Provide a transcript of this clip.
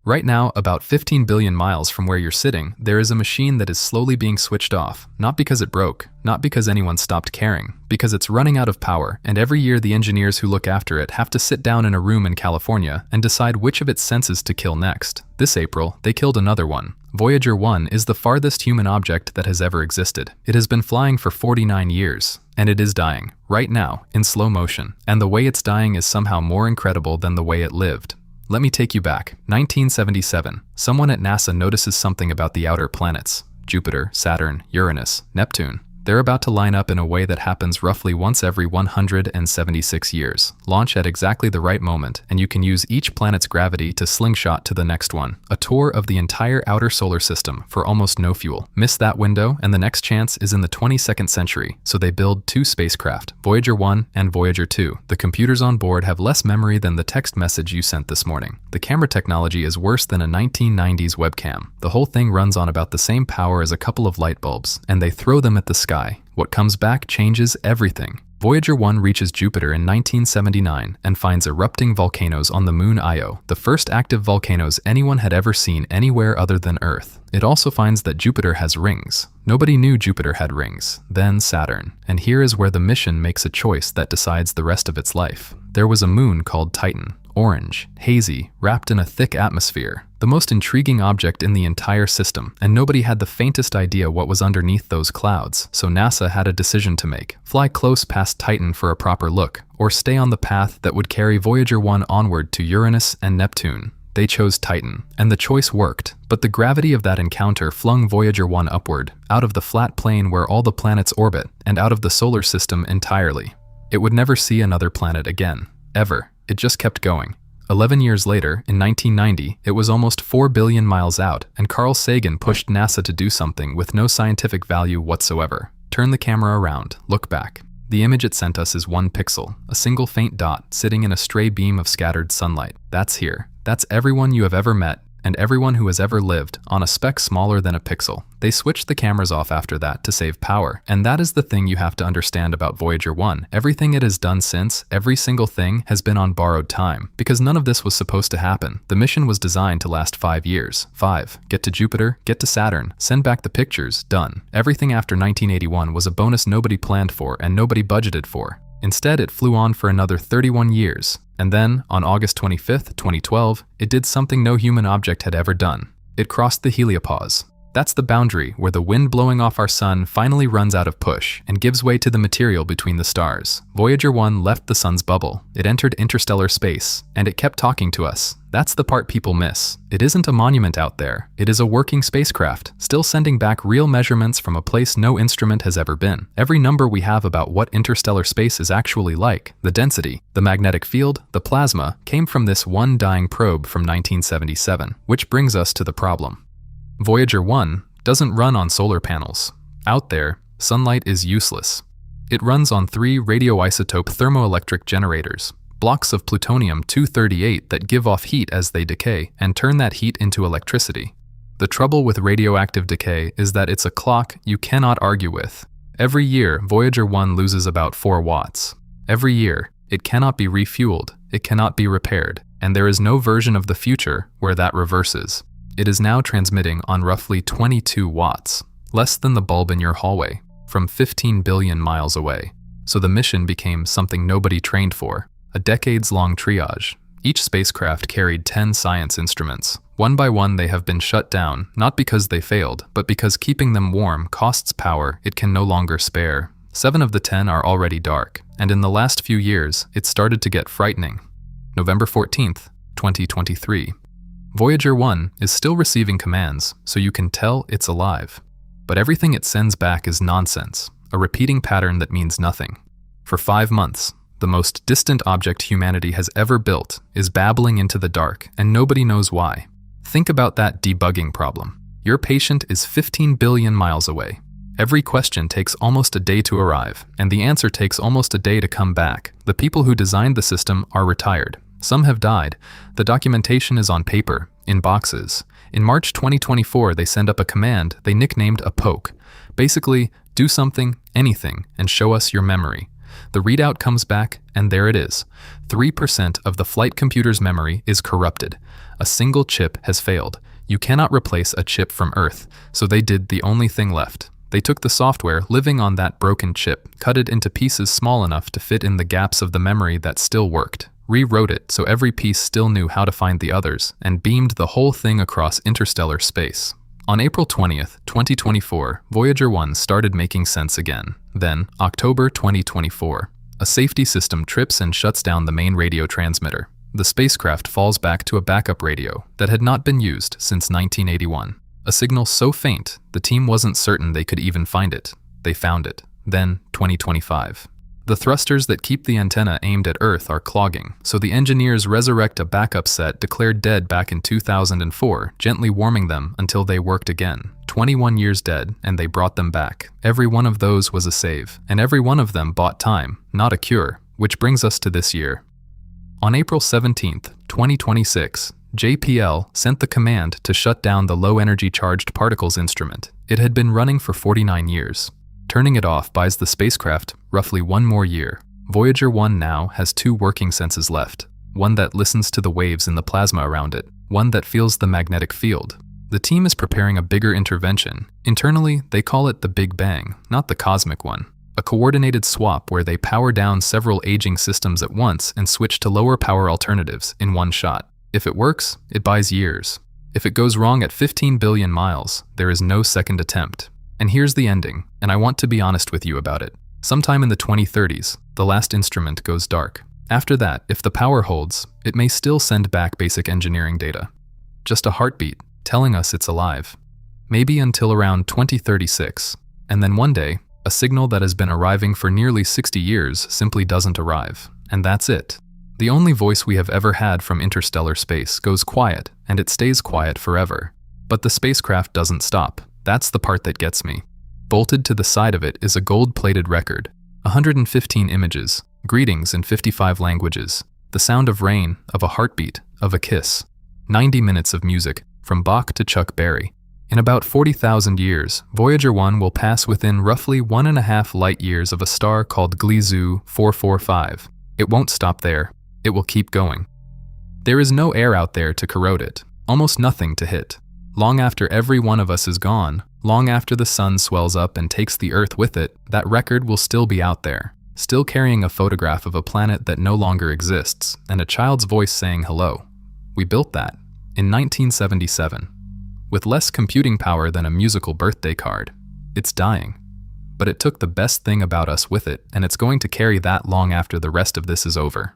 Right now, about 15 billion miles from where you're sitting, there is a machine that is slowly being switched off, not because it broke, not because anyone stopped caring, because it's running out of power, and every year the engineers who look after it have to sit down in a room in California and decide which of its senses to kill next. This April, they killed another one. Voyager 1 is the farthest human object that has ever existed. It has been flying for 49 years, and it is dying, right now, in slow motion, and the way it's dying is somehow more incredible than the way it lived. Let me take you back. 1977. Someone at NASA notices something about the outer planets. Jupiter, Saturn, Uranus, Neptune. They're about to line up in a way that happens roughly once every 176 years. Launch at exactly the right moment, and you can use each planet's gravity to slingshot to the next one. A tour of the entire outer solar system for almost no fuel. Miss that window, and the next chance is in the 22nd century, so they build two spacecraft, Voyager 1 and Voyager 2. The computers on board have less memory than the text message you sent this morning. The camera technology is worse than a 1990s webcam. The whole thing runs on about the same power as a couple of light bulbs, and they throw them at the sky. What comes back changes everything. Voyager 1 reaches Jupiter in 1979 and finds erupting volcanoes on the moon Io, the first active volcanoes anyone had ever seen anywhere other than Earth. It also finds that Jupiter has rings. Nobody knew Jupiter had rings. Then Saturn. And here is where the mission makes a choice that decides the rest of its life. There was a moon called Titan. Orange, hazy, wrapped in a thick atmosphere. The most intriguing object in the entire system, and nobody had the faintest idea what was underneath those clouds, so NASA had a decision to make. Fly close past Titan for a proper look, or stay on the path that would carry Voyager 1 onward to Uranus and Neptune. They chose Titan, and the choice worked, but the gravity of that encounter flung Voyager 1 upward, out of the flat plane where all the planets orbit, and out of the solar system entirely. It would never see another planet again. Ever. It just kept going. 11 years later, in 1990, it was almost 4 billion miles out, and Carl Sagan pushed NASA to do something with no scientific value whatsoever. Turn the camera around, look back. The image it sent us is 1 pixel, a single faint dot sitting in a stray beam of scattered sunlight. That's here. That's everyone you have ever met, and everyone who has ever lived, on a speck smaller than a pixel. They switched the cameras off after that to save power, and that is the thing you have to understand about Voyager 1. Everything it has done since, every single thing, has been on borrowed time, because none of this was supposed to happen. The mission was designed to last 5 years. 5. Get to Jupiter, get to Saturn, send back the pictures, done. Everything after 1981 was a bonus nobody planned for and nobody budgeted for. Instead, it flew on for another 31 years. And then, on August 25, 2012, it did something no human object had ever done. It crossed the heliopause. That's the boundary where the wind blowing off our sun finally runs out of push and gives way to the material between the stars. Voyager 1 left the sun's bubble. It entered interstellar space, and it kept talking to us. That's the part people miss. It isn't a monument out there. It is a working spacecraft, still sending back real measurements from a place no instrument has ever been. Every number we have about what interstellar space is actually like, the density, the magnetic field, the plasma, came from this one dying probe from 1977. Which brings us to the problem. Voyager 1 doesn't run on solar panels. Out there, sunlight is useless. It runs on 3 radioisotope thermoelectric generators, blocks of plutonium-238 that give off heat as they decay and turn that heat into electricity. The trouble with radioactive decay is that it's a clock you cannot argue with. Every year, Voyager 1 loses about 4 watts. Every year, it cannot be refueled, it cannot be repaired, and there is no version of the future where that reverses. It is now transmitting on roughly 22 watts, less than the bulb in your hallway, from 15 billion miles away. So the mission became something nobody trained for, a decades-long triage. Each spacecraft carried 10 science instruments. One by one they have been shut down, not because they failed, but because keeping them warm costs power it can no longer spare. 7 of the 10 are already dark, and in the last few years, it started to get frightening. November 14th, 2023. Voyager 1 is still receiving commands, so you can tell it's alive. But everything it sends back is nonsense, a repeating pattern that means nothing. For 5 months, the most distant object humanity has ever built is babbling into the dark, and nobody knows why. Think about that debugging problem. Your patient is 15 billion miles away. Every question takes almost a day to arrive, and the answer takes almost a day to come back. The people who designed the system are retired. Some have died. The documentation is on paper, in boxes. In March 2024, they send up a command they nicknamed a poke. Basically, do something, anything, and show us your memory. The readout comes back, and there it is. 3% of the flight computer's memory is corrupted. A single chip has failed. You cannot replace a chip from Earth, so they did the only thing left. They took the software living on that broken chip, cut it into pieces small enough to fit in the gaps of the memory that still worked, rewrote it so every piece still knew how to find the others, and beamed the whole thing across interstellar space. On April 20th, 2024, Voyager 1 started making sense again. Then, October 2024, a safety system trips and shuts down the main radio transmitter. The spacecraft falls back to a backup radio that had not been used since 1981. A signal so faint, the team wasn't certain they could even find it. They found it. Then, 2025. The thrusters that keep the antenna aimed at Earth are clogging, so the engineers resurrect a backup set declared dead back in 2004, gently warming them until they worked again. 21 years dead, and they brought them back. Every one of those was a save, and every one of them bought time, not a cure, which brings us to this year. On April 17th, 2026, JPL sent the command to shut down the low-energy charged particles instrument. It had been running for 49 years. Turning it off buys the spacecraft roughly one more year. Voyager 1 now has two working senses left. One that listens to the waves in the plasma around it, one that feels the magnetic field. The team is preparing a bigger intervention. Internally, they call it the Big Bang, not the cosmic one. A coordinated swap where they power down several aging systems at once and switch to lower power alternatives in one shot. If it works, it buys years. If it goes wrong at 15 billion miles, there is no second attempt. And here's the ending, and I want to be honest with you about it. Sometime in the 2030s, the last instrument goes dark. After that, if the power holds, it may still send back basic engineering data. Just a heartbeat, telling us it's alive. Maybe until around 2036. And then one day, a signal that has been arriving for nearly 60 years simply doesn't arrive. And that's it. The only voice we have ever had from interstellar space goes quiet, and it stays quiet forever. But the spacecraft doesn't stop. That's the part that gets me. Bolted to the side of it is a gold-plated record. 115 images, greetings in 55 languages, the sound of rain, of a heartbeat, of a kiss. 90 minutes of music, from Bach to Chuck Berry. In about 40,000 years, Voyager 1 will pass within roughly 1.5 light-years of a star called Gliese 445. It won't stop there. It will keep going. There is no air out there to corrode it, almost nothing to hit. Long after every one of us is gone, long after the sun swells up and takes the Earth with it, that record will still be out there, still carrying a photograph of a planet that no longer exists, and a child's voice saying hello. We built that in 1977. With less computing power than a musical birthday card. It's dying. But it took the best thing about us with it, and it's going to carry that long after the rest of this is over.